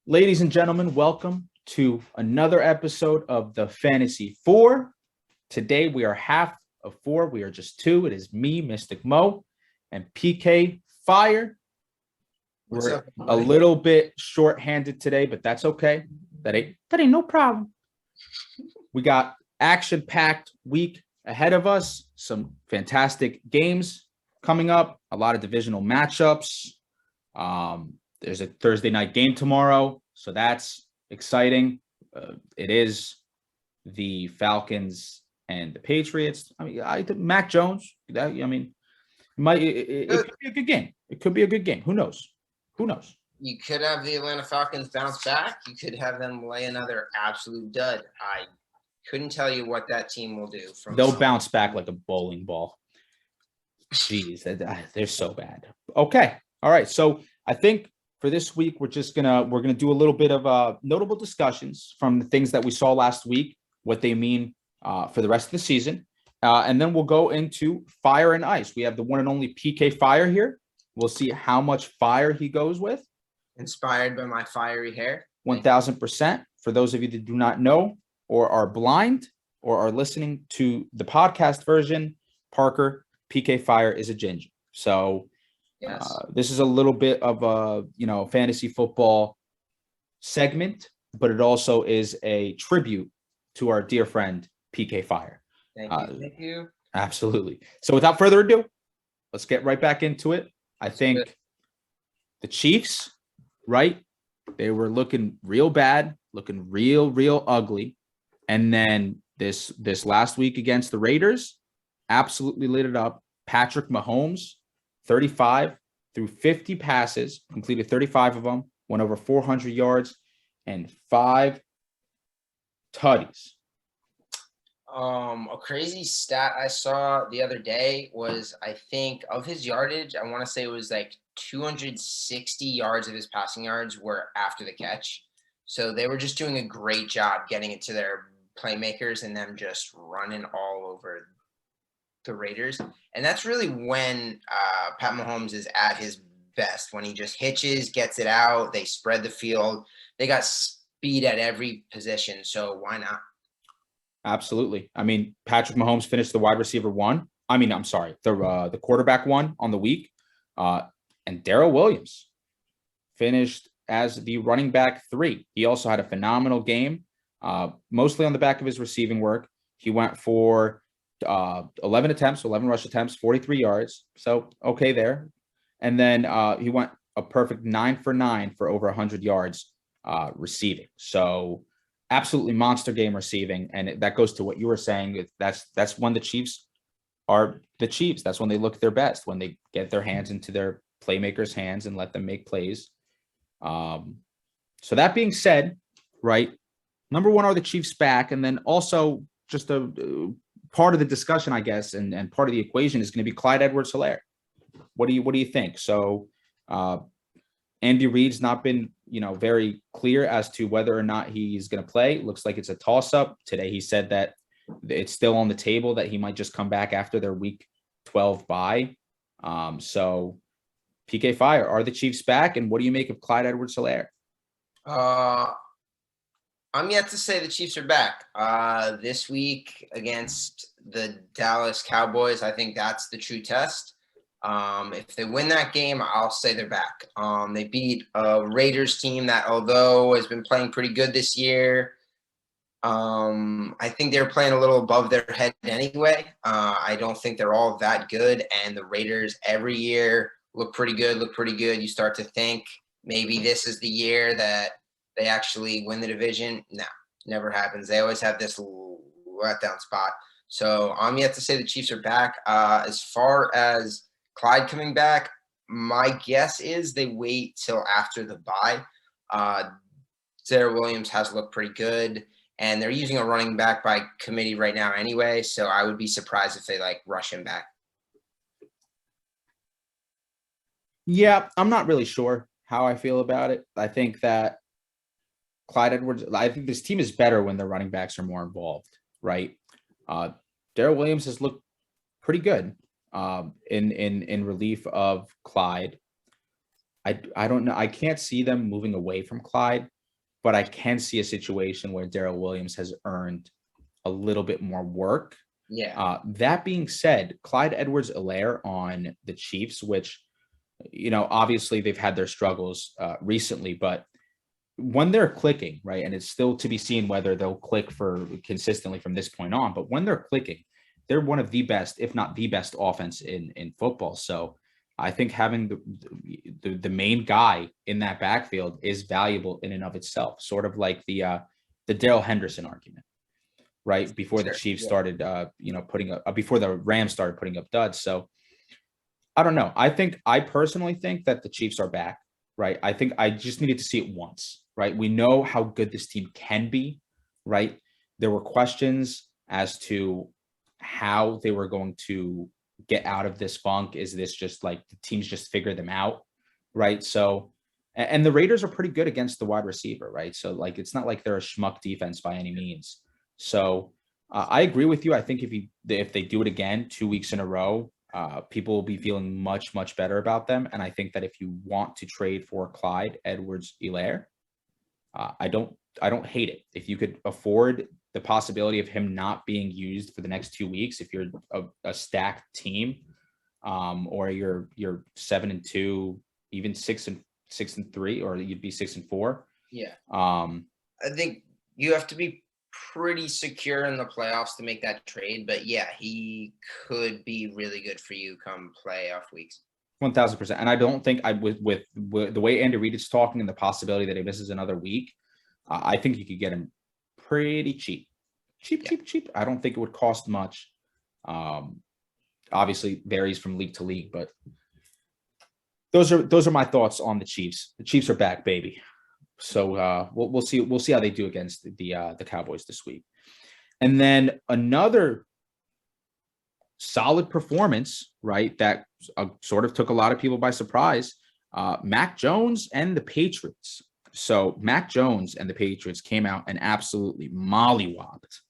Ladies and gentlemen, welcome to another episode of the Fantasy Four. Today we are half of four. We are just two. It is me, Mystic Mo, and PK Fire. We're a little bit short-handed today, but that's okay. That ain't no problem. We got action-packed week ahead of us. Some fantastic games coming up. A lot of divisional matchups. There's a Thursday night game tomorrow, so that's exciting. It is the Falcons and the Patriots. I mean, Mac Jones. It could be a good game. It could be a good game. Who knows? You could have the Atlanta Falcons bounce back. You could have them lay another absolute dud. I couldn't tell you what that team will do. They'll bounce back like a bowling ball. Jeez, they're so bad. Okay, all right. So I think for this week, we're gonna do a little bit of notable discussions from the things that we saw last week, what they mean for the rest of the season, and then we'll go into fire and ice. We have the one and only PK Fire here. We'll see how much fire he goes with. Inspired by my fiery hair. 1000%. For those of you that do not know or are blind or are listening to the podcast version, Parker PK Fire is a ginger. So. Yes. This is a little bit of a, fantasy football segment, but it also is a tribute to our dear friend, PK Fire. Thank you. Absolutely. So without further ado, let's get right back into it. I think the Chiefs, right? They were looking real bad, looking real ugly. And then this last week against the Raiders, absolutely lit it up. Patrick Mahomes, 35 through 50 passes, completed 35 of them, went over 400 yards, and 5 tutties. A crazy stat I saw the other day was, I think, of his yardage, I want to say it was like 260 yards of his passing yards were after the catch. So they were just doing a great job getting it to their playmakers and them just running all over the Raiders. And that's really when Pat Mahomes is at his best, when he just hitches, gets it out, they spread the field. They got speed at every position, so why not? Absolutely. I mean, Patrick Mahomes finished the wide receiver one. The quarterback one on the week. And Darrell Williams finished as the running back 3. He also had a phenomenal game, mostly on the back of his receiving work. He went for 11 rush attempts, 43 yards. So, okay there. And then he went a perfect 9 for 9 for over 100 yards receiving. So, absolutely monster game receiving. And that goes to what you were saying. That's when the Chiefs are the Chiefs. That's when they look their best, when they get their hands into their playmakers' hands and let them make plays. So that being said, right, number one, are the Chiefs back? And then also just a part of the discussion, I guess, and part of the equation is going to be Clyde Edwards-Helaire. What do you think? So Andy Reid's not been, very clear as to whether or not he's going to play. It looks like it's a toss-up. Today he said that it's still on the table that he might just come back after their week 12 bye. So PK Fire, are the Chiefs back? And what do you make of Clyde Edwards-Helaire? I'm yet to say the Chiefs are back. This week against the Dallas Cowboys, I think that's the true test. If they win that game, I'll say they're back. They beat a Raiders team that, although has been playing pretty good this year, I think they're playing a little above their head anyway. I don't think they're all that good. And the Raiders every year look pretty good. You start to think maybe this is the year that they actually win the division. No, never happens. They always have this letdown spot. So I'm yet to say the Chiefs are back. As far as Clyde coming back, my guess is they wait till after the bye. Darrell Williams has looked pretty good, and they're using a running back by committee right now anyway, so I would be surprised if they rush him back. Yeah, I'm not really sure how I feel about it. I think that I think this team is better when their running backs are more involved, right? Darrell Williams has looked pretty good in relief of Clyde. I don't know. I can't see them moving away from Clyde. but I can see a situation where Daryl Williams has earned a little bit more work. Yeah. That being said, Clyde Edwards-Helaire on the Chiefs, which, obviously they've had their struggles recently, but when they're clicking, right, and it's still to be seen whether they'll click for consistently from this point on, but when they're clicking, they're one of the best, if not the best offense in football. So I think having the main guy in that backfield is valuable in and of itself, sort of like the Darrell Henderson argument, right? Before the Chiefs started, putting up, before the Rams started putting up duds. So I don't know. I personally think that the Chiefs are back, right? I think I just needed to see it once, right? We know how good this team can be, right? There were questions as to how they were going to get out of this funk. Is this just like the teams just figure them out, right? So, and the Raiders are pretty good against the wide receiver, right? So like, it's not like they're a schmuck defense by any means. So I agree with you. I think if they do it again 2 weeks in a row, people will be feeling much, much better about them. And I think that if you want to trade for Clyde Edwards-Helaire, I don't hate it. If you could afford the possibility of him not being used for the next 2 weeks, if you're a stacked team, or you're 7-2, even 6-3, or you'd be 6-4. Yeah. I think you have to be pretty secure in the playoffs to make that trade, but yeah, he could be really good for you come playoff weeks. 1000%. And I don't think with the way Andy Reid is talking and the possibility that he misses another week, I think you could get him pretty cheap. Cheap. I don't think it would cost much. Obviously varies from league to league, but those are my thoughts on the Chiefs. The Chiefs are back, baby. So we'll see how they do against the Cowboys this week. And then another solid performance, right, that sort of took a lot of people by surprise. Mac Jones and the Patriots. So Mac Jones and the Patriots came out and absolutely mollywopped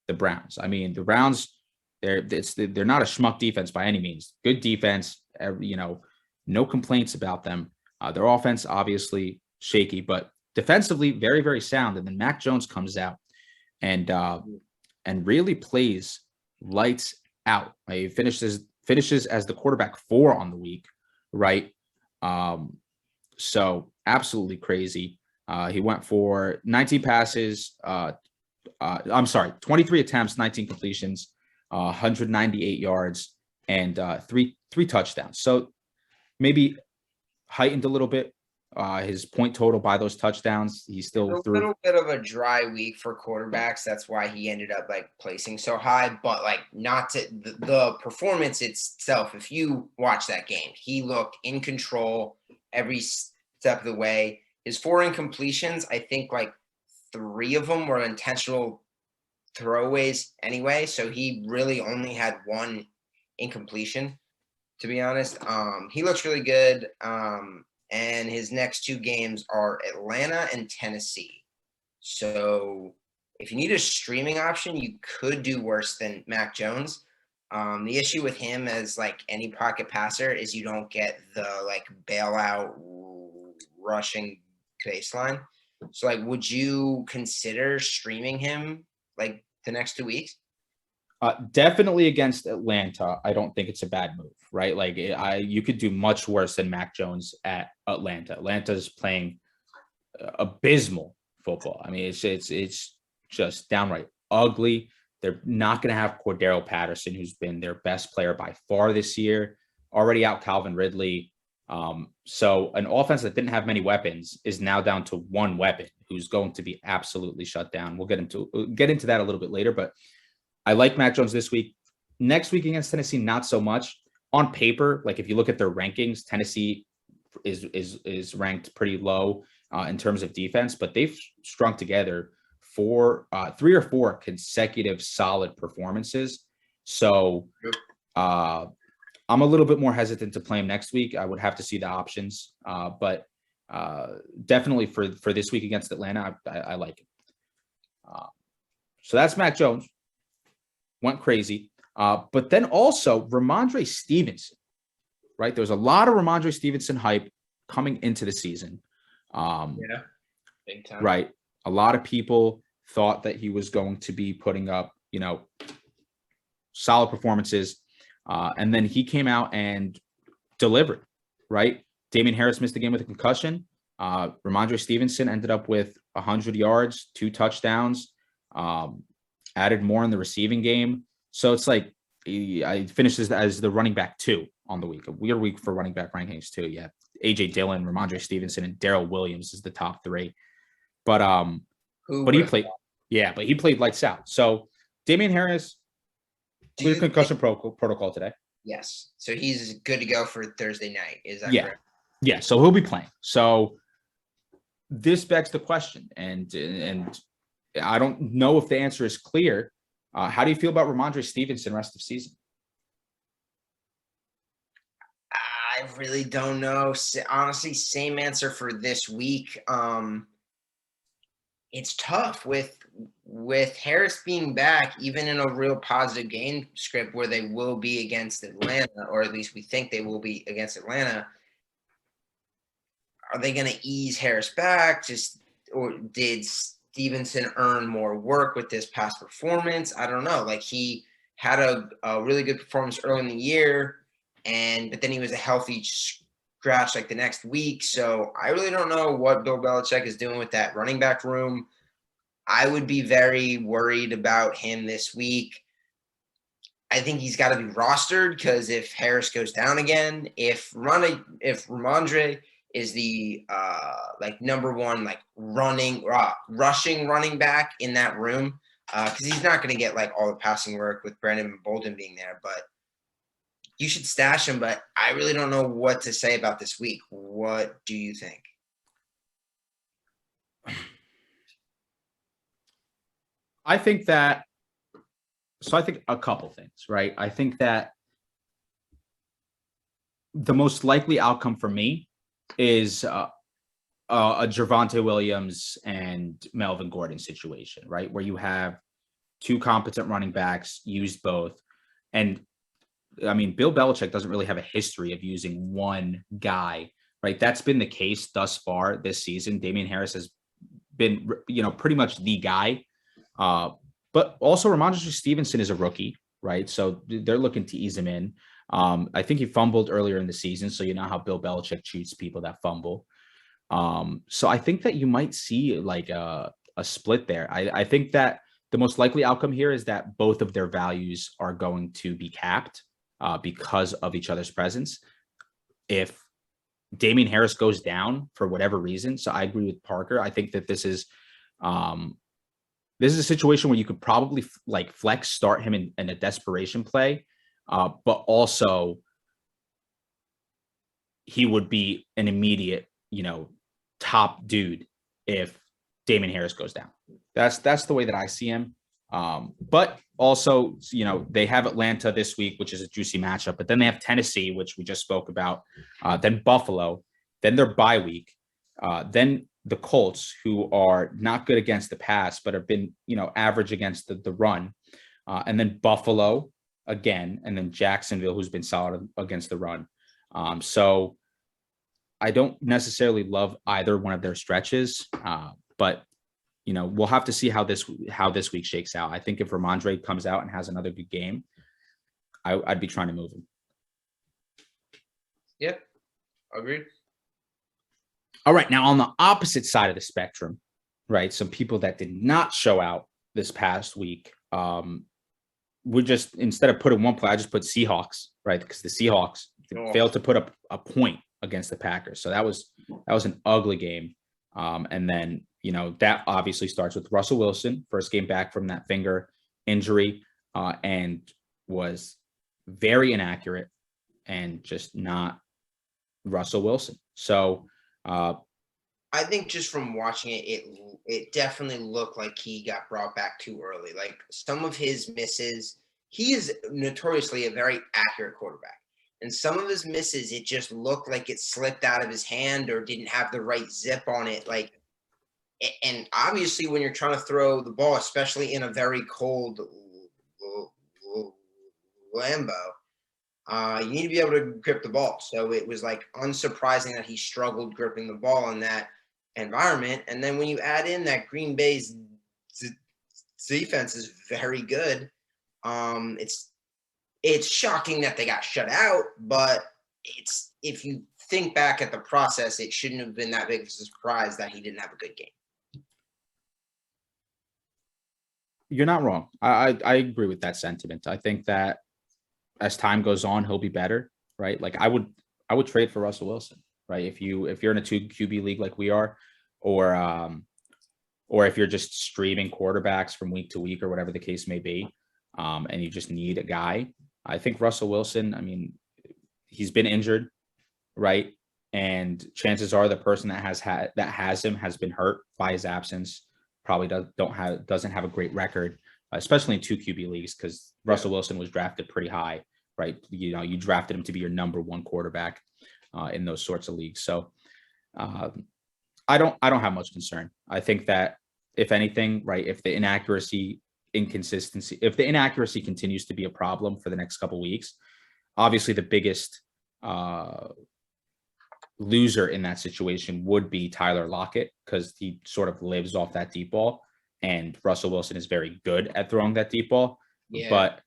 the Browns. I mean, the Browns, they're not a schmuck defense by any means. Good defense, no complaints about them. Their offense obviously shaky, but defensively very, very sound. And then Mac Jones comes out and really plays lights out. He finishes as the quarterback 4 on the week, right? So absolutely crazy. He went for 19 passes. 23 attempts, 19 completions, 198 yards, and three touchdowns. So maybe heightened a little bit his point total by those touchdowns. He still threw a little bit of a dry week for quarterbacks. That's why he ended up placing so high, but not to the performance itself. If you watch that game, he looked in control every step of the way. His 4 incompletions, I think 3 of them were intentional throwaways anyway. So he really only had 1 incompletion, to be honest. He looks really good. And his next 2 games are Atlanta and Tennessee. So if you need a streaming option, you could do worse than Mac Jones. The issue with him as any pocket passer is you don't get the bailout rushing baseline. So would you consider streaming him the next 2 weeks? Definitely against Atlanta. I don't think it's a bad move, right? You could do much worse than Mac Jones at Atlanta. Atlanta's playing abysmal football. I mean, it's just downright ugly. They're not going to have Cordero Patterson, who's been their best player by far this year, already out Calvin Ridley. So an offense that didn't have many weapons is now down to 1 weapon who's going to be absolutely shut down. We'll get into that a little bit later, but I like Mac Jones this week. Next week against Tennessee, not so much. On paper, if you look at their rankings, Tennessee is ranked pretty low in terms of defense, but they've strung together 3 or 4 consecutive solid performances. So I'm a little bit more hesitant to play him next week. I would have to see the options, but definitely for this week against Atlanta, I like it. So that's Mac Jones. Went crazy. But then also Ramondre Stevenson, right? There was a lot of Ramondre Stevenson hype coming into the season. Big time. right? A lot of people thought that he was going to be putting up, solid performances. And then he came out and delivered, right? Damian Harris missed the game with a concussion. Ramondre Stevenson ended up with 100 yards, 2 touchdowns, added more in the receiving game. So it's like I finished as the running back 2 on the week. A weird week for running back rankings too. Yeah, AJ Dillon, Ramondre Stevenson, and Darrell Williams is the top 3. But he played, but he played lights out. So Damian Harris clear concussion protocol today. Yes, so he's good to go for Thursday night. Is that correct? Yeah, so he'll be playing. So this begs the question, and I don't know if the answer is clear. How do you feel about Ramondre Stevenson rest of season? I really don't know. Honestly, same answer for this week. It's tough with Harris being back, even in a real positive game script where they will be against Atlanta, or at least we think they will be against Atlanta. Are they going to ease Harris back? Or did Stevenson earn more work with this past performance? I don't know. Like, he had a really good performance early in the year, but then he was a healthy scratch like the next week. So I really don't know what Bill Belichick is doing with that running back room. I would be very worried about him this week. I think he's got to be rostered, because if Harris goes down again, if Ramondre is the number one rushing running back in that room, because he's not going to get all the passing work with Brandon Bolden being there, but you should stash him. But I really don't know what to say about this week. What do you think? I think a couple things, right? I think that the most likely outcome for me is a Javonte Williams and Melvin Gordon situation, right? Where you have 2 competent running backs, used both. And I mean, Bill Belichick doesn't really have a history of using one guy, right? That's been the case thus far this season. Damian Harris has been, pretty much the guy. But also Ramondre Stevenson is a rookie, right? So they're looking to ease him in. I think he fumbled earlier in the season, so you know how Bill Belichick treats people that fumble. So I think that you might see a split there. I think that the most likely outcome here is that both of their values are going to be capped because of each other's presence. If Damian Harris goes down for whatever reason, so I agree with Parker. I think that this is a situation where you could probably flex start him in a desperation play, but also he would be an immediate, top dude if Damian Harris goes down. That's the way that I see him. But also, they have Atlanta this week, which is a juicy matchup, but then they have Tennessee, which we just spoke about, then Buffalo, then their bye week, then the Colts, who are not good against the pass, but have been, average against the run, and then Buffalo again, and then Jacksonville, who's been solid against the run. So I don't necessarily love either one of their stretches, but we'll have to see how this week shakes out. I think if Ramondre comes out and has another good game, I'd be trying to move him. Yep, agreed. All right, now on the opposite side of the spectrum, right? Some people that did not show out this past week. We just, instead of putting one play, I just put Seahawks, right? Because the Seahawks failed to put up a point against the Packers. So that was an ugly game. And then, that obviously starts with Russell Wilson, first game back from that finger injury, and was very inaccurate and just not Russell Wilson. So I think just from watching it definitely looked like he got brought back too early. Like, some of his misses, he is notoriously a very accurate quarterback. And some of his misses, it just looked like it slipped out of his hand or didn't have the right zip on it. And obviously when you're trying to throw the ball, especially in a very cold Lambeau, you need to be able to grip the ball. So it was unsurprising that he struggled gripping the ball in that. environment. And then when you add in that Green Bay's defense is very good, it's shocking that they got shut out, but it's, if you think back at the process, it shouldn't have been that big of a surprise that he didn't have a good game. You're not wrong. I agree with that sentiment. I think that as time goes on, he'll be better, right? Like I would trade for Russell Wilson, right? If you're in a 2 QB league like we are, or if you're just streaming quarterbacks from week to week or whatever the case may be, and you just need a guy, I think Russell Wilson, I mean, he's been injured, right? And chances are the person that has him has been hurt by his absence. Probably doesn't have a great record, especially in 2 QB leagues, because Russell Wilson was drafted pretty high, right? You know, you drafted him to be your number 1 quarterback in those sorts of leagues. So I don't have much concern. I think that if anything, right, if the inaccuracy continues to be a problem for the next couple of weeks, obviously the biggest loser in that situation would be Tyler Lockett, because he sort of lives off that deep ball, and Russell Wilson is very good at throwing that deep ball. Yeah. But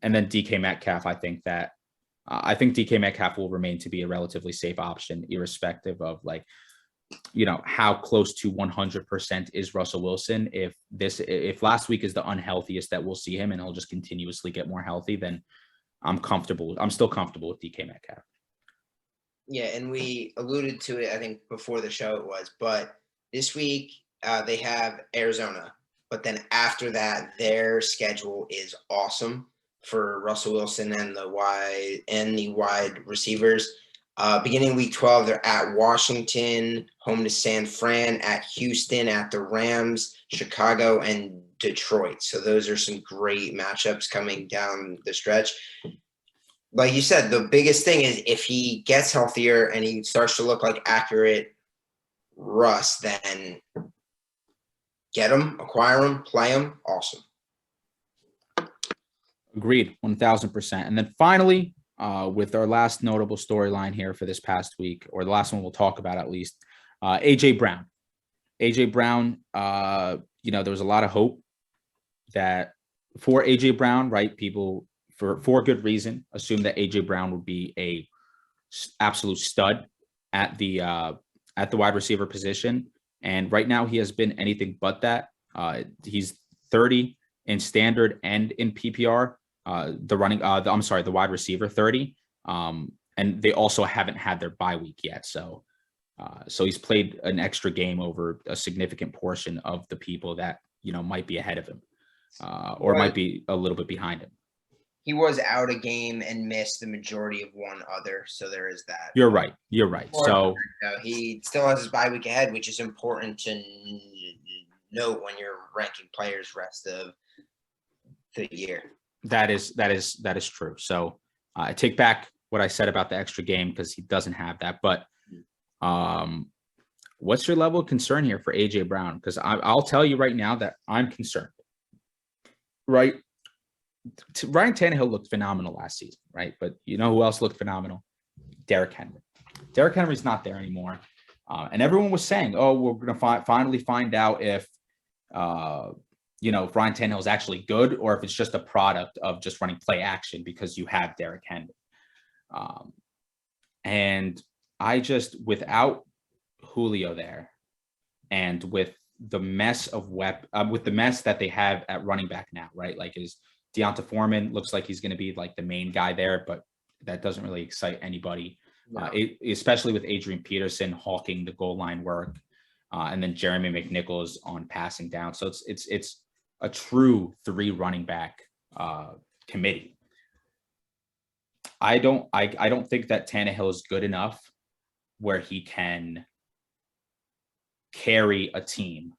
and then DK Metcalf, I think DK Metcalf will remain to be a relatively safe option, irrespective of, like, you know, how close to 100% is Russell Wilson. If last week is the unhealthiest that we'll see him and he'll just continuously get more healthy, then I'm still comfortable with DK Metcalf. Yeah, and we alluded to it, I think, before the show it was, but this week they have Arizona, but then after that, their schedule is awesome for Russell Wilson and the wide receivers. Beginning week 12, they're at Washington, home to San Fran, at Houston, at the Rams, Chicago, and Detroit. So those are some great matchups coming down the stretch. Like you said, the biggest thing is if he gets healthier and he starts to look like accurate Russ, then get him, acquire him, play him. Awesome. Agreed, 1000%. And then finally, with our last notable storyline here for this past week, or the last one we'll talk about at least, AJ Brown. AJ Brown, you know, there was a lot of hope that for AJ Brown, right? People, for good reason, assumed that AJ Brown would be a absolute stud at the wide receiver position. And right now he has been anything but that. He's 30 in standard and in PPR. The wide receiver 30. And they also haven't had their bye week yet. So he's played an extra game over a significant portion of the people that, you know, might be ahead of him, or might be a little bit behind him. He was out a game and missed the majority of one other. So there is that. You're right. So he still has his bye week ahead, which is important to note when you're ranking players rest of the year. That is true. So I take back what I said about the extra game, because he doesn't have that. But what's your level of concern here for AJ Brown? Because I'll tell you right now that I'm concerned. Right. Ryan Tannehill looked phenomenal last season, right? But you know who else looked phenomenal? Derrick Henry. Derrick Henry's not there anymore. And everyone was saying, oh, we're going to finally find out if, you know, if Ryan Tannehill is actually good, or if it's just a product of just running play action because you have Derrick Henry. And I just, without Julio there, and with the mess that they have at running back now, right? Like, is Deonta Foreman looks like he's going to be like the main guy there, but that doesn't really excite anybody, no. Especially with Adrian Peterson hawking the goal line work, and then Jeremy McNichols on passing down. So it's a true 3 running back committee. I don't think that Tannehill is good enough where he can carry a team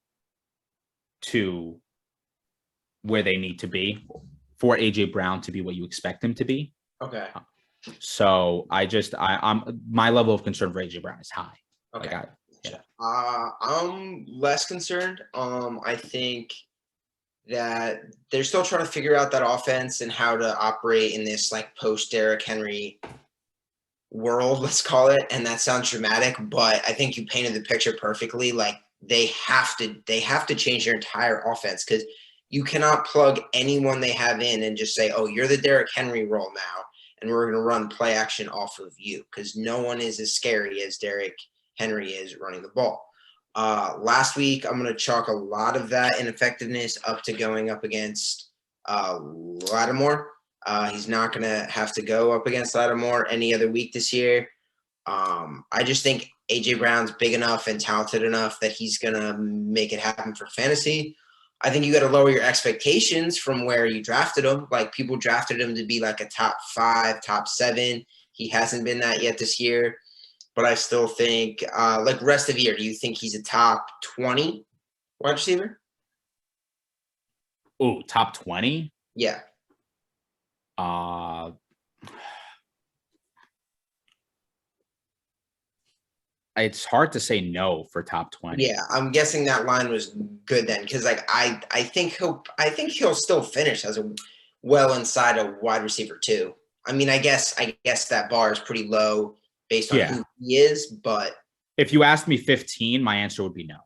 to where they need to be for AJ Brown to be what you expect him to be. Okay. So I'm my level of concern for AJ Brown is high. Okay. Like I'm less concerned. I think that they're still trying to figure out that offense and how to operate in this like post Derrick Henry world, let's call it, and that sounds dramatic, but I think you painted the picture perfectly. Like they have to change their entire offense because you cannot plug anyone they have in and just say, "Oh, you're the Derrick Henry role now, and we're going to run play action off of you," because no one is as scary as Derrick Henry is running the ball. Last week, I'm going to chalk a lot of that ineffectiveness up to going up against Lattimore. He's not going to have to go up against Lattimore any other week this year. I just think A.J. Brown's big enough and talented enough that he's going to make it happen for fantasy. I think you got to lower your expectations from where you drafted him. Like people drafted him to be like a top 5, top 7. He hasn't been that yet this year. But I still think, like rest of the year, do you think he's a top 20 wide receiver? Oh, top 20? Yeah. It's hard to say no for top 20. Yeah, I'm guessing that line was good then, because like I think he'll still finish as a well inside a wide receiver too. I mean, I guess that bar is pretty low based on who he is, but if you asked me 15, my answer would be no.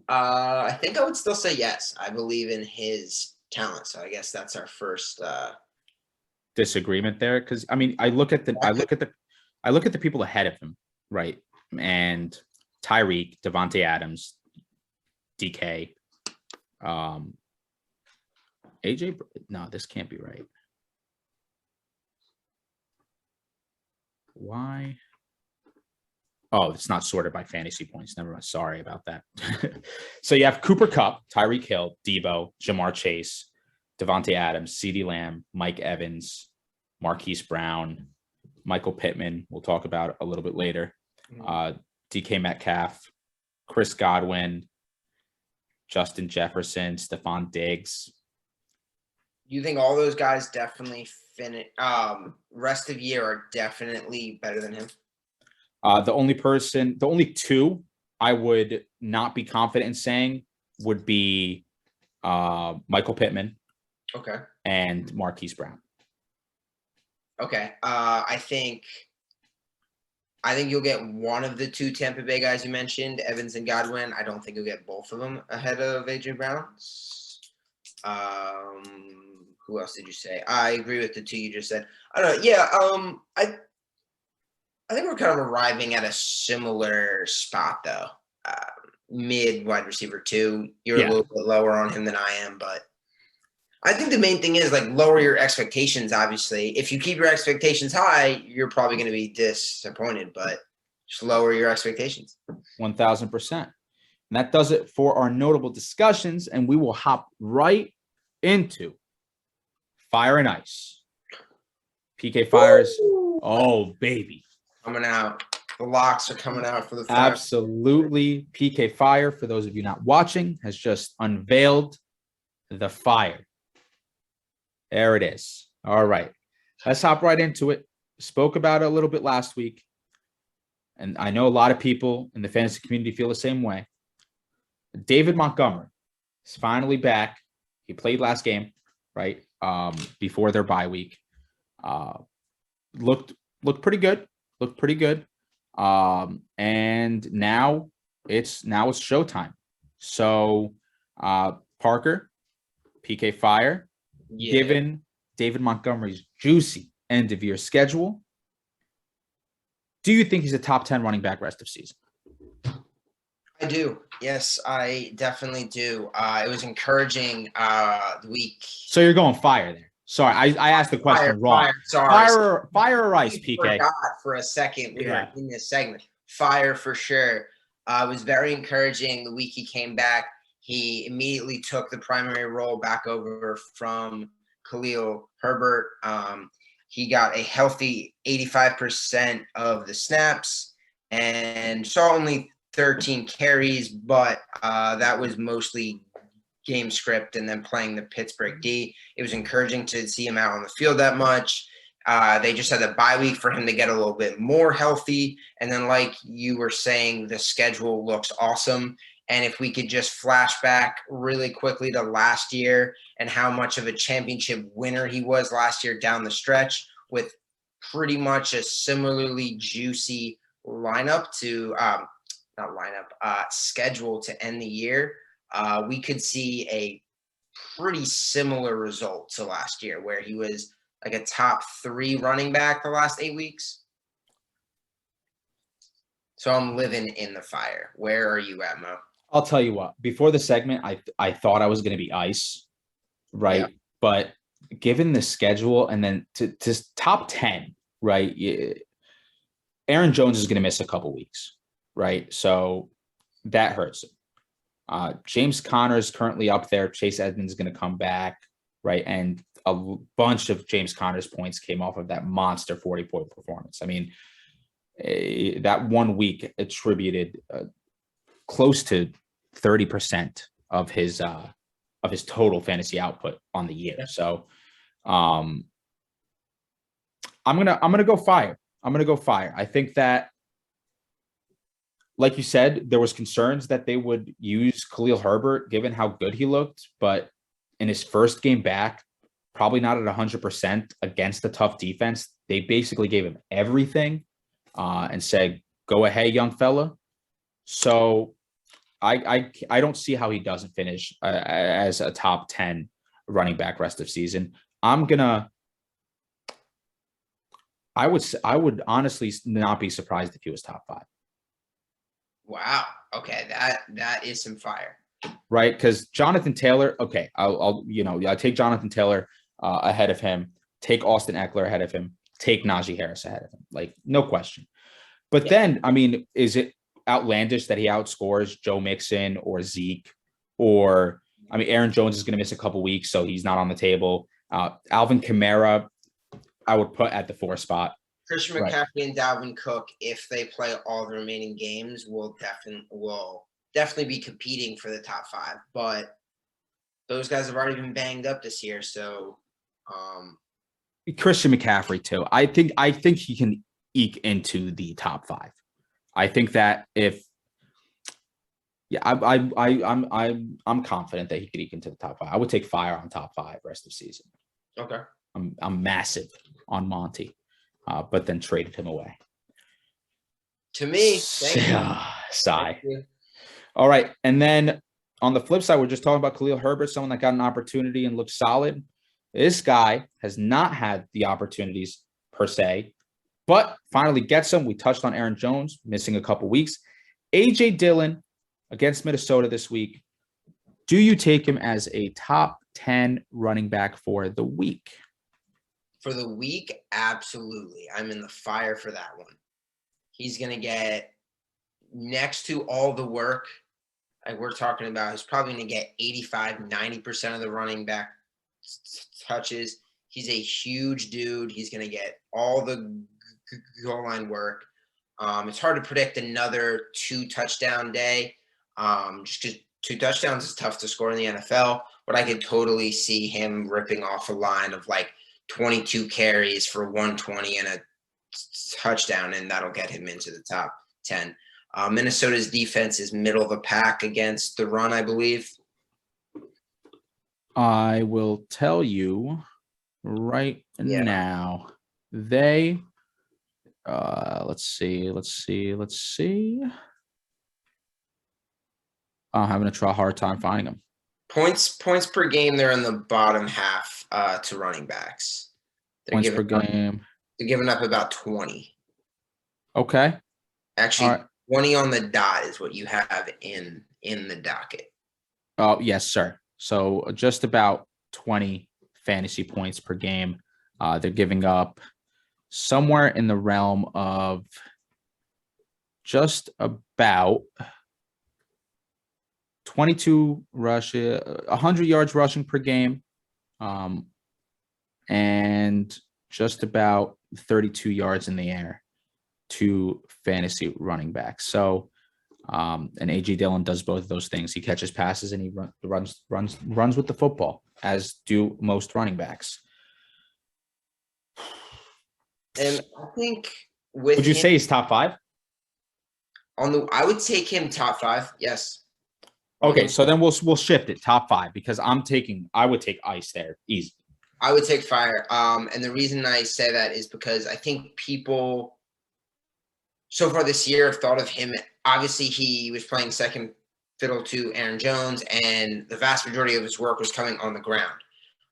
I think I would still say yes. I believe in his talent, so I guess that's our first disagreement there. Because I mean, I look at the people ahead of him, right? And Tyreek, Devontae Adams, DK, AJ. No, this can't be right. Why? Oh, it's not sorted by fantasy points. Never mind. Sorry about that. So you have Cooper Kupp, Tyreek Hill, Debo, Jamar Chase, Devontae Adams, CeeDee Lamb, Mike Evans, Marquise Brown, Michael Pittman. We'll talk about a little bit later. DK Metcalf, Chris Godwin, Justin Jefferson, Stephon Diggs. You think all those guys definitely finish? Rest of year are definitely better than him. The only two I would not be confident in saying would be Michael Pittman. Okay. And Marquise Brown. Okay. I think you'll get one of the two Tampa Bay guys you mentioned, Evans and Godwin. I don't think you'll get both of them ahead of A.J. Brown. Who else did you say? I agree with the two you just said. I don't know. Yeah. I think we're kind of arriving at a similar spot though. Mid wide receiver 2. You're a little bit lower on him than I am, but I think the main thing is like lower your expectations. Obviously, if you keep your expectations high, you're probably going to be disappointed, but just lower your expectations. 1,000%. And that does it for our notable discussions. And we will hop right into Fire and Ice. PK Fires. Woo! Oh, baby. Coming out. The locks are coming out for the Fire. Absolutely. PK Fire, for those of you not watching, has just unveiled the Fire. There it is. All right. Let's hop right into it. Spoke about it a little bit last week. And I know a lot of people in the fantasy community feel the same way. David Montgomery is finally back. He played last game, right? Before their bye week. Looked pretty good. Looked pretty good. And now it's showtime. So Parker, PK Fire, given David Montgomery's juicy end of year schedule, do you think he's a top 10 running back rest of season? I do. Yes, I definitely do. It was encouraging the week. So you're going Fire there. Sorry, I asked the question wrong. Fire or Ice, PK? Forgot for a second we were in this segment. Fire for sure. It was very encouraging the week he came back. He immediately took the primary role back over from Khalil Herbert. He got a healthy 85% of the snaps and saw only 13 carries, but that was mostly game script and then playing the Pittsburgh D. It was encouraging to see him out on the field that much. They just had a bye week for him to get a little bit more healthy. And then like you were saying, the schedule looks awesome. And if we could just flash back really quickly to last year and how much of a championship winner he was last year down the stretch with pretty much a similarly juicy lineup to schedule to end the year, we could see a pretty similar result to last year where he was like a top 3 running back the last 8 weeks. So I'm living in the fire. Where are you at, Mo? I'll tell you what, before the segment, I thought I was going to be ice, right? Yeah. But given the schedule and then to top 10, right? Aaron Jones is going to miss a couple weeks, right? So that hurts him. James Conner is currently up there. Chase Edmonds is going to come back, right? And a bunch of James Conner's points came off of that monster 40-point performance. I mean, that 1 week attributed close to 30% of his total fantasy output on the year. So I'm gonna go fire. I think that, like you said, there was concerns that they would use Khalil Herbert given how good he looked, but in his first game back, probably not at 100% against a tough defense. They basically gave him everything and said, "Go ahead, young fella." So I don't see how he doesn't finish as a top 10 running back rest of season. I would honestly not be surprised if he was top 5. Wow. Okay, that is some fire. Right? Because Jonathan Taylor, okay, I take Jonathan Taylor ahead of him, take Austin Eckler ahead of him, take Najee Harris ahead of him, like no question. But then, I mean, is it outlandish that he outscores Joe Mixon or Zeke? Or, I mean, Aaron Jones is going to miss a couple weeks, so he's not on the table. Alvin Kamara, I would put at the 4 spot. Christian McCaffrey and Dalvin Cook, if they play all the remaining games, will definitely be competing for the top 5. But those guys have already been banged up this year, so Christian McCaffrey too. I think he can eke into the top 5. I think that I'm confident that he could eke into the top 5. I would take fire on top 5 rest of the season. Okay. I'm massive on Monty, but then traded him away. To me, thank you. Sigh. Thank you. All right, and then on the flip side, we're just talking about Khalil Herbert, someone that got an opportunity and looked solid. This guy has not had the opportunities per se, but finally gets them. We touched on Aaron Jones missing a couple weeks. A.J. Dillon against Minnesota this week. Do you take him as a top 10 running back for the week? For the week, absolutely. I'm in the fire for that one. He's going to get, next to all the work like we're talking about, he's probably going to get 85-90% of the running back touches. He's a huge dude. He's going to get all the goal line work. It's hard to predict another 2-touchdown day. Just because 2 touchdowns is tough to score in the NFL, but I could totally see him ripping off a line of like 22 carries for 120 and a touchdown, and that'll get him into the top 10. Minnesota's defense is middle of the pack against the run, I believe. I will tell you right now. They let's see. I'm having a hard time finding them. Points per game, they're in the bottom half to running backs. Points per game. They're giving up about 20. Okay. Actually, right. 20 on the dot is what you have in the docket. Oh, yes, sir. So just about 20 fantasy points per game. They're giving up somewhere in the realm of just about 22 rushes, 100 yards rushing per game, and just about 32 yards in the air to fantasy running backs. So, and A.J. Dillon does both of those things. He catches passes and he runs with the football, as do most running backs. And I think with would you say he's top 5? I would take him top 5. Yes. Okay, so then we'll shift it top 5 because I would take ice there easy. I would take fire. And the reason I say that is because I think people so far this year have thought of him. Obviously, he was playing second fiddle to Aaron Jones, and the vast majority of his work was coming on the ground.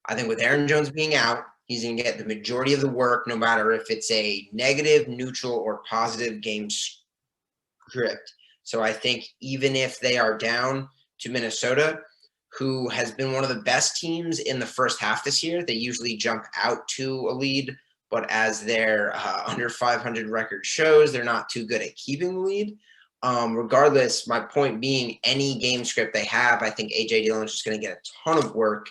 I think with Aaron Jones being out, he's going to get the majority of the work, no matter if it's a negative, neutral, or positive game script. So I think even if they are down to Minnesota, who has been one of the best teams in the first half this year, they usually jump out to a lead, but as their under 500 record shows, they're not too good at keeping the lead. Regardless, my point being, any game script they have, I think A.J. Dillon is just going to get a ton of work.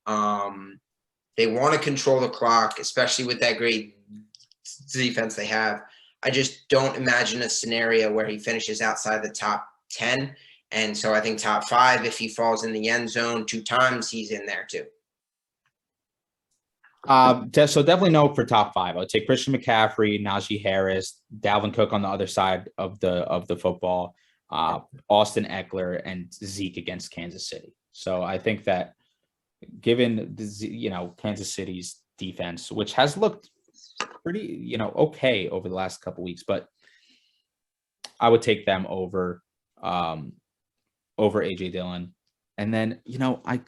They want to control the clock, especially with that great defense they have. I just don't imagine a scenario where he finishes outside the top 10. And so I think top 5, if he falls in the end zone 2 times, he's in there too. So definitely no for top 5. I would take Christian McCaffrey, Najee Harris, Dalvin Cook on the other side of the football, Austin Eckler, and Zeke against Kansas City. So I think that given Kansas City's defense, which has looked pretty okay over the last couple weeks, but I would take them over AJ Dillon. And then I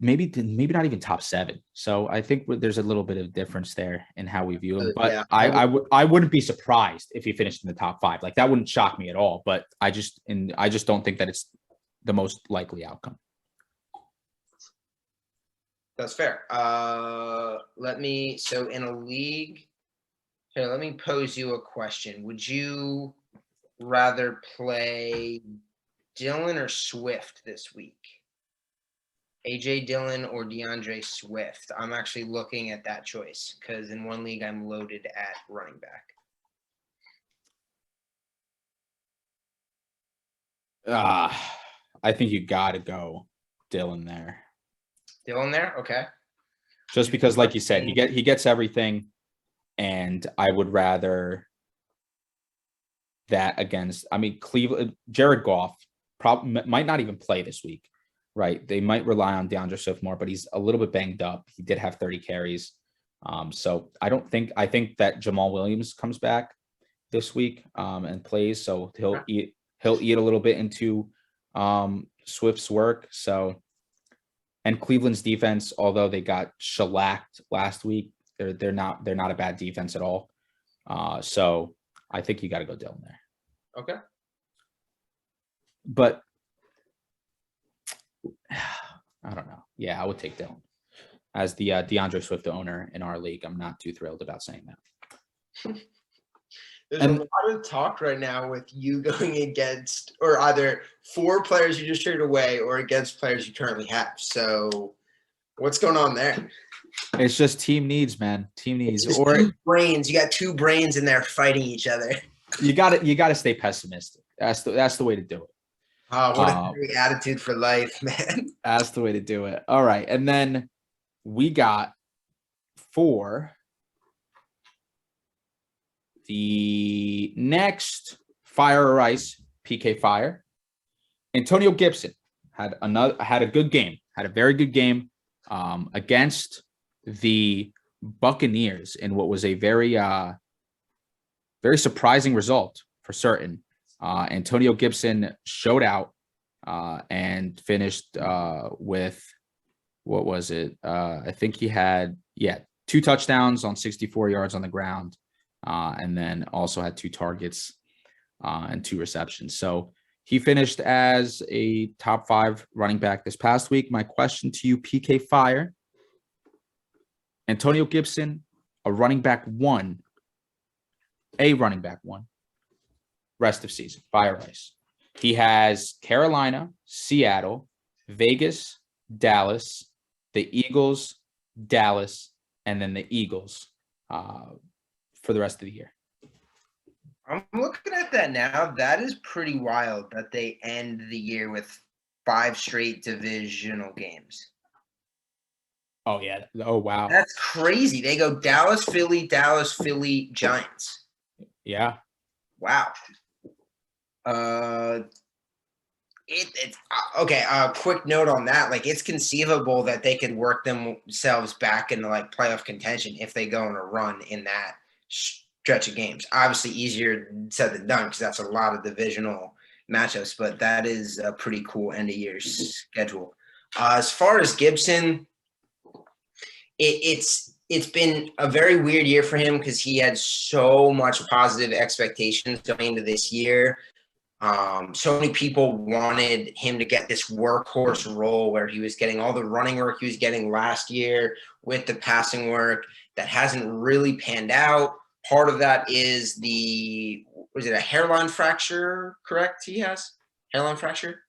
maybe not even top 7. So I think there's a little bit of difference there in how we view him. But yeah, I wouldn't be surprised if he finished in the top 5. Like, that wouldn't shock me at all. But I just don't think that it's the most likely outcome. That's fair. So in a league, here, let me pose you a question. Would you rather play Dillon or Swift this week? AJ Dillon or DeAndre Swift? I'm actually looking at that choice because in one league I'm loaded at running back. I think you got to go Dillon there. Dillon there? Okay. Just because, like you said, he gets everything, and I would rather that against. I mean, Cleveland. Jared Goff might not even play this week, right? They might rely on DeAndre Swift more, but he's a little bit banged up. He did have 30 carries, so I think that Jamal Williams comes back this week and plays, so he'll eat a little bit into Swift's work. So. And Cleveland's defense, although they got shellacked last week, they're not a bad defense at all. So I think you got to go Dillon there. Okay. But I don't know. Yeah, I would take Dillon. As the DeAndre Swift owner in our league, I'm not too thrilled about saying that. There's a lot of talk right now with you going against or either for players you just traded away or against players you currently have. So what's going on there? It's just team needs, man. Team needs. Or 2 brains. You got 2 brains in there fighting each other. You got to stay pessimistic. That's the way to do it. Oh, what a great attitude for life, man. That's the way to do it. All right. And then we got for the next Fire or Ice PK Fire, Antonio Gibson had a good game, had a very good game against the Buccaneers in what was a very surprising result for certain. Antonio Gibson showed out and finished with, what was it? I think he had 2 touchdowns on 64 yards on the ground. And then also had 2 targets and 2 receptions. So he finished as a top 5 running back this past week. My question to you, PK Fire, Antonio Gibson, a running back one, rest of season, Fire Ice. He has Carolina, Seattle, Vegas, Dallas, the Eagles, Dallas, and then the Eagles for the rest of the year. I'm looking at that now. That is pretty wild that they end the year with 5 straight divisional games. Oh, yeah. Oh, wow. That's crazy. They go Dallas, Philly, Giants. Yeah. Wow. It's okay. Quick note on that. Like, it's conceivable that they could work themselves back into like playoff contention if they go on a run in that stretch of games. Obviously, easier said than done because that's a lot of divisional matchups, but that is a pretty cool end of year schedule. As far as Gibson, it's been a very weird year for him because he had so much positive expectations going into this year. So many people wanted him to get this workhorse role where he was getting all the running work he was getting last year with the passing work that hasn't really panned out. Part of that is was it a hairline fracture? Correct? He has hairline fracture.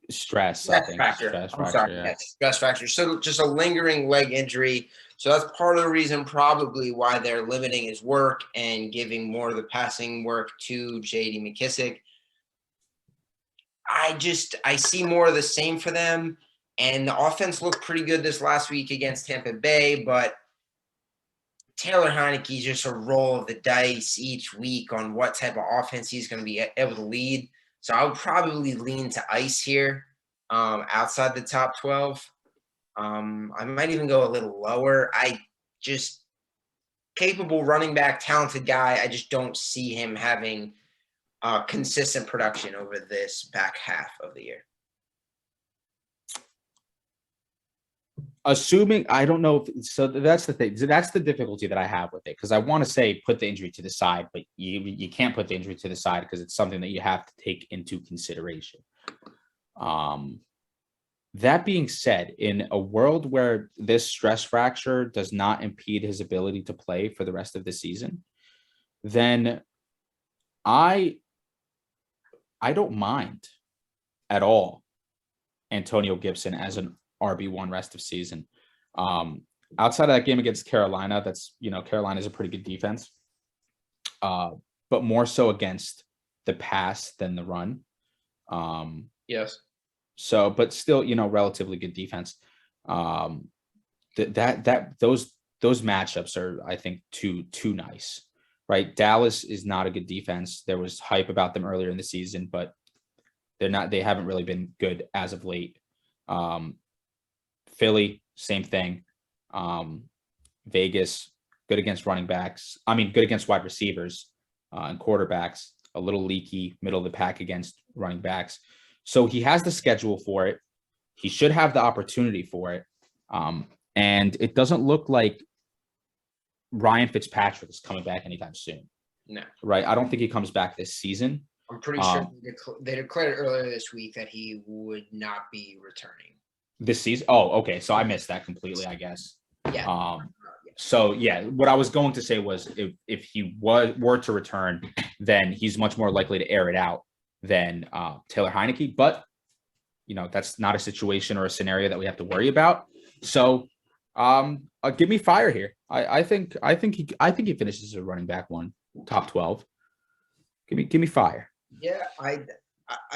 Stress, I think. Fracture. Stress I'm fracture. sorry. Yeah. Yes, stress fracture. So just a lingering leg injury. So that's part of the reason probably why they're limiting his work and giving more of the passing work to J.D. McKissic. I see more of the same for them. And the offense looked pretty good this last week against Tampa Bay, but Taylor Heinicke's just a roll of the dice each week on what type of offense he's going to be able to lead. So I would probably lean to ice here outside the top 12. I might even go a little lower. Capable running back, talented guy. I just don't see him having consistent production over this back half of the year. Assuming, I don't know so that's the thing. That's the difficulty that I have with it because I want to say put the injury to the side, but you can't put the injury to the side because it's something that you have to take into consideration. That being said, in a world where this stress fracture does not impede his ability to play for the rest of the season, then I don't mind at all Antonio Gibson as an RB1 rest of season. Outside of that game against Carolina, Carolina's a pretty good defense, but more so against the pass than the run. Yes. So, but still, relatively good defense. Those matchups are, I think, too nice, right? Dallas is not a good defense. There was hype about them earlier in the season, but they haven't really been good as of late. Philly, same thing. Vegas, good against running backs. Good against wide receivers and quarterbacks, a little leaky, middle of the pack against running backs. So he has the schedule for it. He should have the opportunity for it. And it doesn't look like Ryan Fitzpatrick is coming back anytime soon. No. Right? I don't think he comes back this season. I'm pretty sure they declared earlier this week that he would not be returning. This season? Oh, okay. So I missed that completely, I guess. Yeah. So yeah, what I was going to say was if he were to return, then he's much more likely to air it out than Taylor Heinicke. But that's not a situation or a scenario that we have to worry about. So give me fire here. I think he finishes as a running back one, top 12. Give me fire. Yeah, I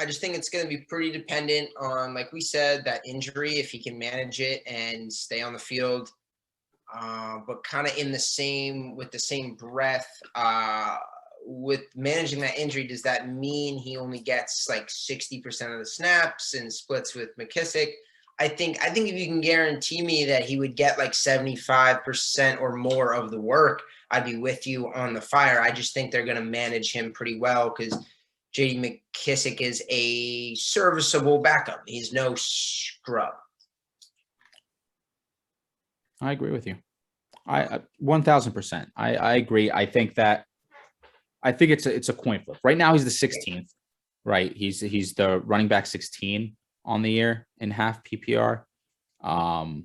just think it's going to be pretty dependent on, like we said, that injury, if he can manage it and stay on the field. But kind of with the same breath, with managing that injury, does that mean he only gets like 60% of the snaps and splits with McKissic? I think if you can guarantee me that he would get like 75% or more of the work, I'd be with you on the fire. I just think they're going to manage him pretty well because J.D. McKissic is a serviceable backup. He's no scrub. I agree with you. I 1000%. I agree. I think it's a coin flip. Right now he's the 16th, right? He's the running back 16 on the year in half PPR. But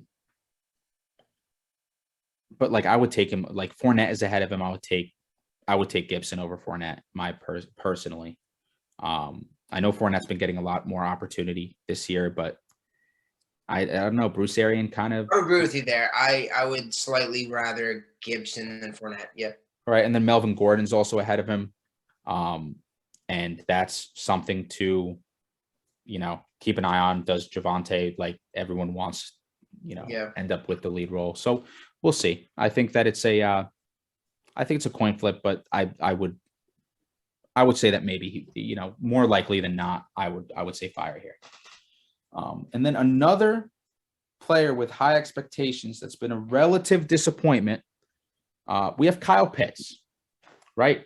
like I would take him, like Fournette is ahead of him. I would take Gibson over Fournette, personally. I know Fournette's been getting a lot more opportunity this year, but I don't know. Bruce Arian kind of. I agree with you there. I would slightly rather Gibson than Fournette. Yeah. Right, and then Melvin Gordon's also ahead of him, and that's something to, keep an eye on. Does Javonte, like everyone wants, end up with the lead role? So we'll see. I think that it's a coin flip, but I would I would say that maybe more likely than not, I would say fire here. And then another player with high expectations that's been a relative disappointment. We have Kyle Pitts, right?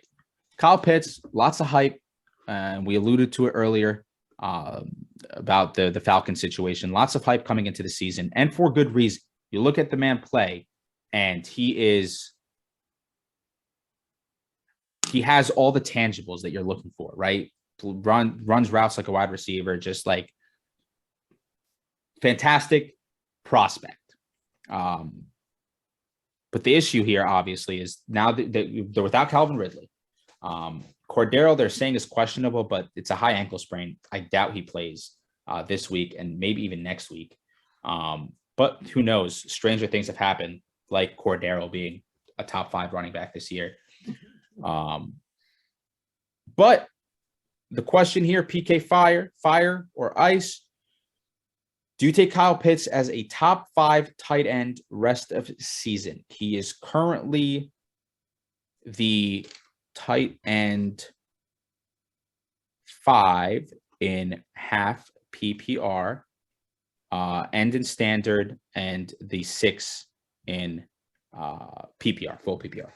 Kyle Pitts, lots of hype, and we alluded to it earlier about the Falcon situation. Lots of hype coming into the season, and for good reason. You look at the man play, and he has all the tangibles that you're looking for, right? Runs routes like a wide receiver, just like fantastic prospect. But the issue here, obviously, is now that they're without Calvin Ridley. Cordero, they're saying is questionable, but it's a high ankle sprain. I doubt he plays this week and maybe even next week. But who knows? Stranger things have happened, like Cordero being a top 5 running back this year. But the question here, PK fire or ice? Do you take Kyle Pitts as a top 5 tight end rest of season? He is currently the tight end 5 in half PPR, and in standard, and the 6 in PPR, full PPR.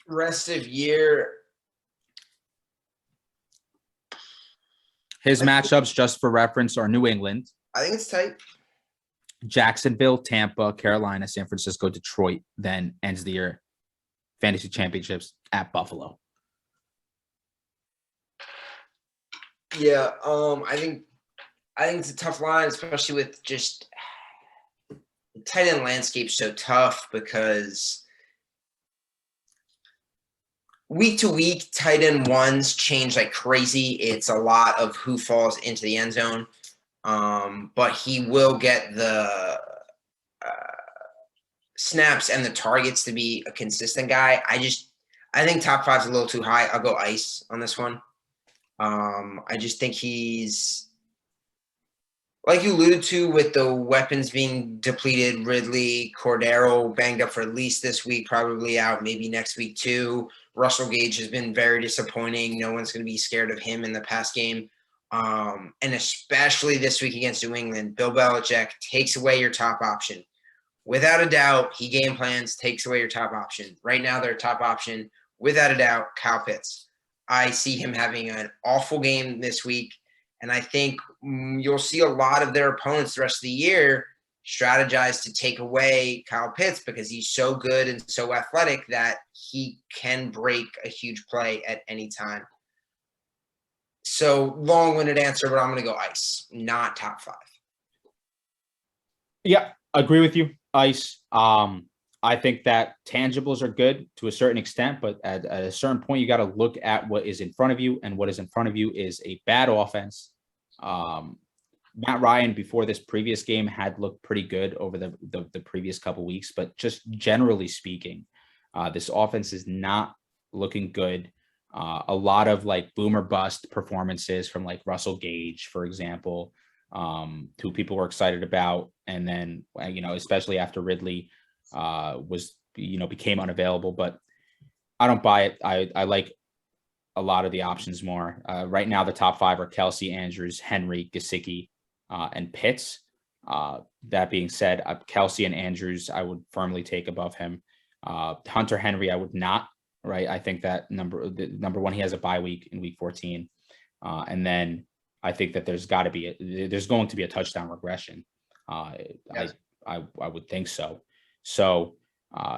Rest of year. His matchups, just for reference, are New England, I think it's tight. Jacksonville, Tampa, Carolina, San Francisco, Detroit, then ends the year fantasy championships at Buffalo. Yeah, I think it's a tough line, especially with just the tight end landscape so tough because week to week, tight end ones change like crazy. It's a lot of who falls into the end zone, but he will get the snaps and the targets to be a consistent guy. I think top 5 is a little too high. I'll go ice on this one. I just think he's, like you alluded to, with the weapons being depleted, Ridley, Cordero banged up for at least this week, probably out maybe next week too. Russell Gage has been very disappointing. No one's going to be scared of him in the pass game. And especially this week against New England, Bill Belichick takes away your top option. Without a doubt, he game plans, takes away your top option. Right now, their top option, without a doubt, Kyle Pitts. I see him having an awful game this week, and I think you'll see a lot of their opponents the rest of the year strategize to take away Kyle Pitts because he's so good and so athletic that he can break a huge play at any time. So long-winded answer, but I'm going to go ice, not top 5. Yeah, agree with you. Ice. I think that tangibles are good to a certain extent, but at a certain point, you got to look at what is in front of you, and what is in front of you is a bad offense. Matt Ryan, before this previous game, had looked pretty good over the previous couple weeks, but just generally speaking, this offense is not looking good. A lot of like boomer bust performances from like Russell Gage, for example, who people were excited about, and then especially after Ridley became unavailable. But I don't buy it. I like a lot of the options more. Right now, the top 5 are Kelsey, Andrews, Henry, Gesicki, and Pitts. That being said, Kelsey and Andrews, I would firmly take above him. Hunter Henry, I would not. Right, I think that number one, he has a bye week in week 14, and then I think that there's going to be a touchdown regression. Yes. I would think so. So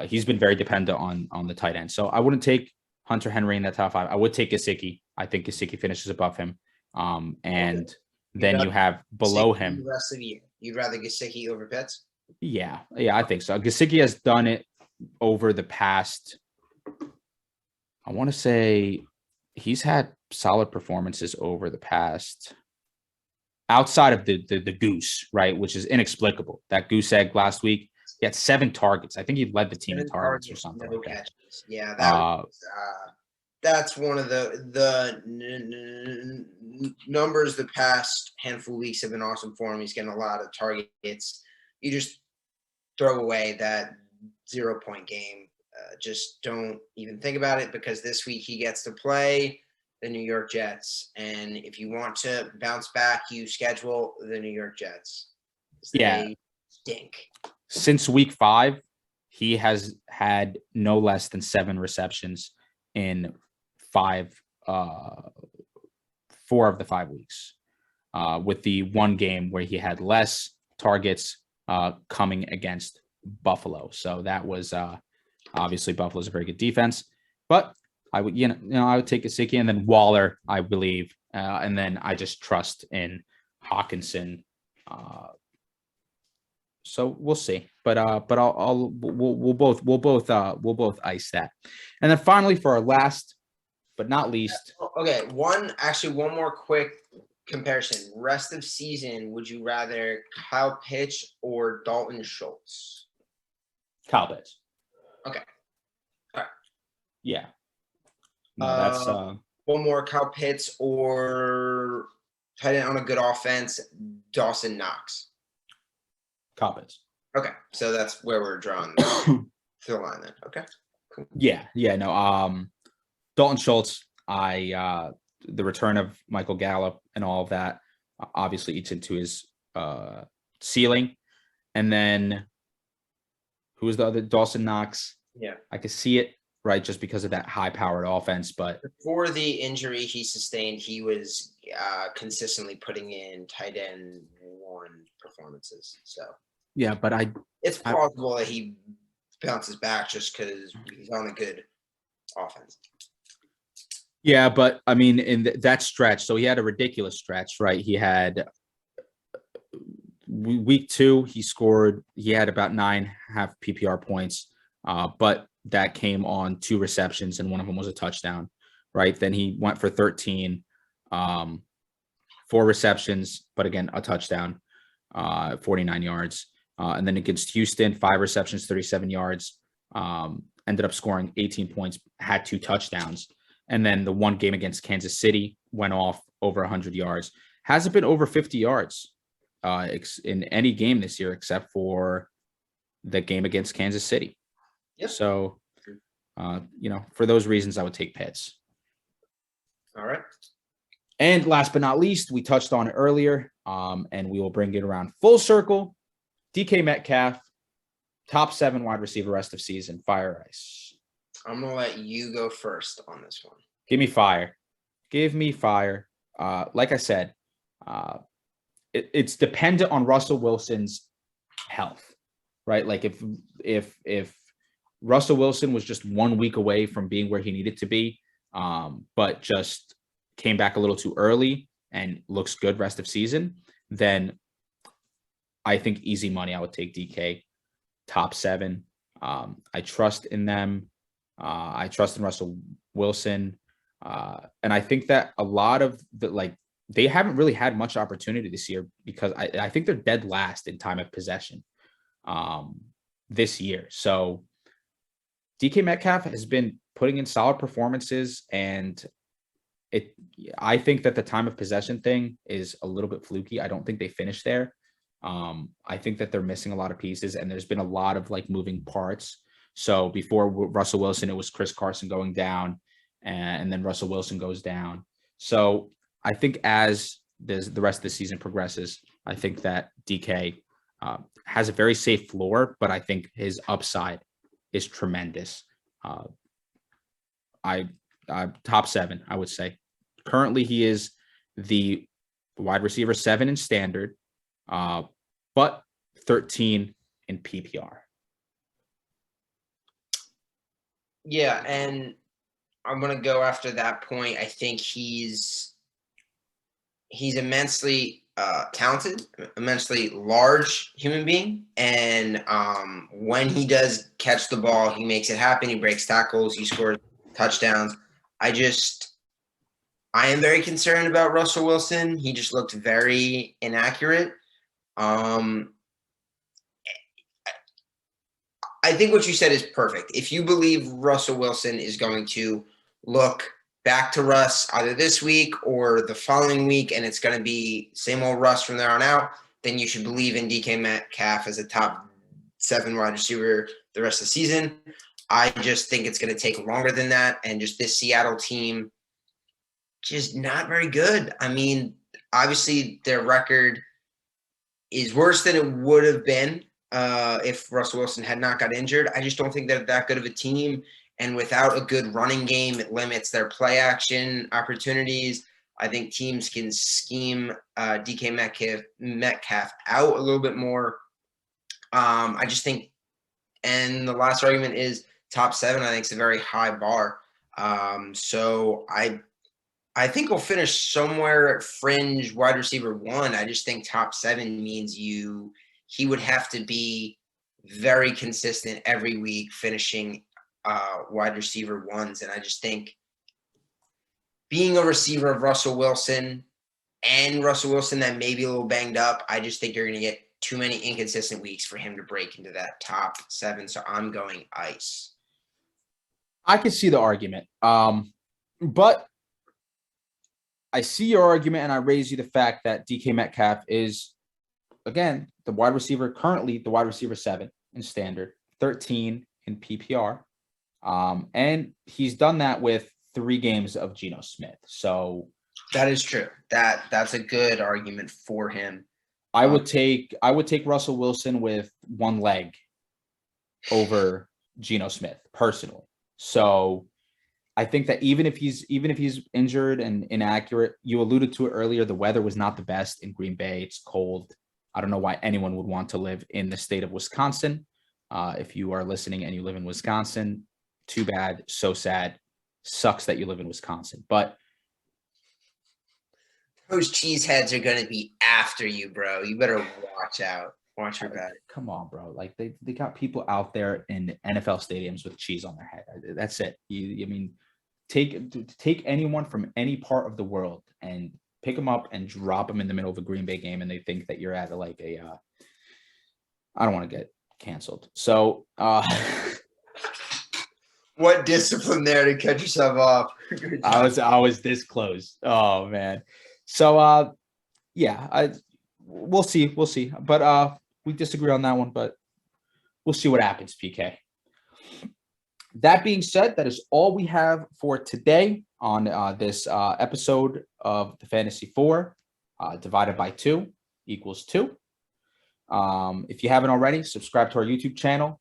he's been very dependent on the tight end. So I wouldn't take Hunter Henry in that top 5. I would take Gesicki. I think Gesicki finishes above him. And then you have below him the rest of the year. You'd rather Gesicki over Pitts? Yeah, I think so. Gesicki has done it over the past. I want to say he's had solid performances over the past, outside of the goose, right, which is inexplicable. That goose egg last week, he had 7 targets. I think he led the team in targets or something like that. Yeah, that's one of the numbers the past handful of weeks have been awesome for him. He's getting a lot of targets. You just throw away that 0-point game Just don't even think about it, because this week he gets to play the New York Jets. And if you want to bounce back, you schedule the New York Jets. Yeah. They stink. Since week 5, he has had no less than 7 receptions in 4 of the 5 weeks, with the one game where he had less targets coming against Buffalo. So that was obviously Buffalo's a very good defense, but I would, I would take Gesicki and then Waller, I believe, and then I just trust in Hawkinson. So we'll see, but we'll both ice that, and then finally for our last but not least. Okay, one more quick comparison. Rest of season, would you rather Kyle Pitts or Dalton Schultz? Kyle Pitts. Okay. All right. Yeah. No, that's one more, Kyle Pitts or tight end on a good offense, Dawson Knox. Kyle Pitts. Okay, so that's where we're drawing the line then. Okay. Cool. Yeah. No. Dalton Schultz. The return of Michael Gallup and all of that obviously eats into his ceiling, and then who was the other? Dawson Knox. Yeah, I could see it, right, just because of that high-powered offense. But before the injury he sustained, he was consistently putting in tight end 1 performances. So yeah, but it's plausible that he bounces back just because he's on a good offense. Yeah, but I mean, in that stretch, so he had a ridiculous stretch, right? He had week 2, he had about 9.5 PPR points, but that came on 2 receptions and one of them was a touchdown, right? Then he went for 13, 4 receptions, but again, a touchdown, 49 yards. And then against Houston, 5 receptions, 37 yards, ended up scoring 18 points, had 2 touchdowns. And then the one game against Kansas City went off over 100 yards. Hasn't been over 50 yards in any game this year except for the game against Kansas City. Yep. So, for those reasons, I would take Pitts. All right. And last but not least, we touched on it earlier, and we will bring it around full circle. DK Metcalf, top 7 wide receiver rest of season. Fire ice. I'm going to let you go first on this one. Give me fire. Like I said, it's dependent on Russell Wilson's health, right? Like if Russell Wilson was just 1 week away from being where he needed to be, but just came back a little too early and looks good rest of season, then I think easy money, I would take DK top 7. I trust in them. I trust in Russell Wilson. And I think that a lot of they haven't really had much opportunity this year because I think they're dead last in time of possession this year. So DK Metcalf has been putting in solid performances, and I think that the time of possession thing is a little bit fluky. I don't think they finished there. I think that they're missing a lot of pieces, and there's been a lot of moving parts. So before Russell Wilson, it was Chris Carson going down, and then Russell Wilson goes down. So I think as the rest of the season progresses, I think that DK has a very safe floor, but I think his upside is tremendous. Top 7, I would say. Currently, he is the wide receiver 7 in standard, but 13 in PPR. Yeah, and I'm going to go after that point. I think he's immensely talented, immensely large human being. And when he does catch the ball, he makes it happen. He breaks tackles. He scores touchdowns. I am very concerned about Russell Wilson. He just looked very inaccurate. I think what you said is perfect. If you believe Russell Wilson is going to look back to Russ either this week or the following week, and it's going to be same old Russ from there on out, then you should believe in DK Metcalf as a top 7 wide receiver the rest of the season. I just think it's going to take longer than that. And just this Seattle team, just not very good. I mean, obviously their record is worse than it would have been if Russell Wilson had not got injured. I just don't think they're that good of a team. And without a good running game, it limits their play action opportunities. I think teams can scheme DK Metcalf out a little bit more. I just think, and the last argument is top 7. I think it's a very high bar. So I think we'll finish somewhere at fringe wide receiver 1. I just think top 7 means he would have to be very consistent every week, finishing wide receiver 1s. And I just think being a receiver of Russell Wilson and Russell Wilson that may be a little banged up, I just think you're going to get too many inconsistent weeks for him to break into that top 7. So I'm going ice. I can see the argument. But I see your argument, and I raise you the fact that DK Metcalf is, again, currently the wide receiver 7 in standard, 13 in PPR. And he's done that with 3 games of Geno Smith. So that is true. That's a good argument for him. I would take Russell Wilson with 1 leg over Geno Smith personally. So I think that even if he's injured and inaccurate, you alluded to it earlier, the weather was not the best in Green Bay. It's cold. I don't know why anyone would want to live in the state of Wisconsin. If you are listening and you live in Wisconsin, too bad, so sad. Sucks that you live in Wisconsin. But those cheeseheads are going to be after you, bro. You better watch out. Watch your back. Come on, bro. Like they got people out there in NFL stadiums with cheese on their head. That's it. I mean, take anyone from any part of the world and pick them up and drop them in the middle of a Green Bay game, and they think that you're at I don't want to get canceled. So what discipline there to cut yourself off. I was this close. Oh man. So yeah, we'll see. But we disagree on that one, but we'll see what happens, PK. That being said, that is all we have for today on this episode of the Fantasy 4. Divided by 2 equals 2. If you haven't already, subscribe to our YouTube channel.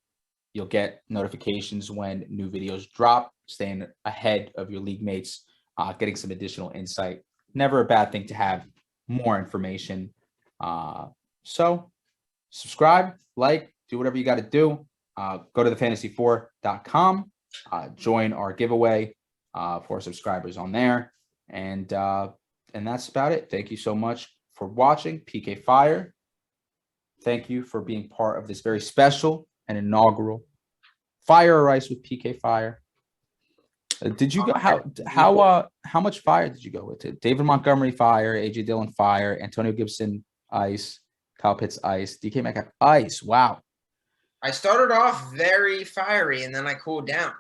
You'll get notifications when new videos drop, staying ahead of your league mates, getting some additional insight. Never a bad thing to have more information. So subscribe, like, do whatever you got to do. Go to thefantasy4.com, join our giveaway for subscribers on there. And that's about it. Thank you so much for watching. PK Fire, thank you for being part of this very special and inaugural Fire or Ice with PK Fire. Did you go how much fire did you go with it? David Montgomery Fire, AJ Dillon Fire, Antonio Gibson Ice, Kyle Pitts Ice, DK Metcalf Ice. Wow. I started off very fiery and then I cooled down.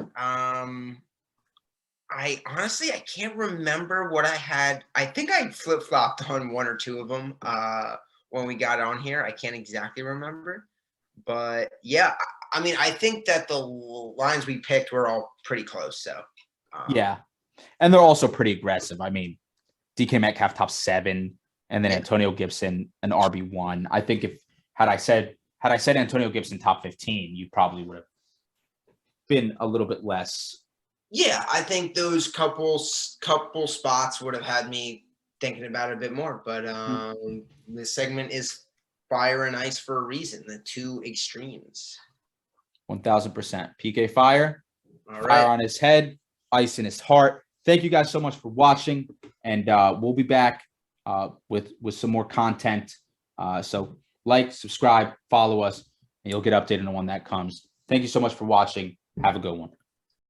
I honestly can't remember what I had. I think I flip-flopped on 1 or 2 of them when we got on here. I can't exactly remember. But yeah, I mean, I think that the lines we picked were all pretty close. So yeah. And they're also pretty aggressive. I mean, DK Metcalf top 7, and then Antonio Gibson an RB1. I think had I said Antonio Gibson top 15, you probably would have been a little bit less. Yeah, I think those couple spots would have had me thinking about it a bit more. But this segment is fire and ice for a reason, the 2 extremes. 1,000%. PK Fire, all right. Fire on his head, ice in his heart. Thank you guys so much for watching, and we'll be back with some more content. So like, subscribe, follow us, and you'll get updated on when that comes. Thank you so much for watching. Have a good one.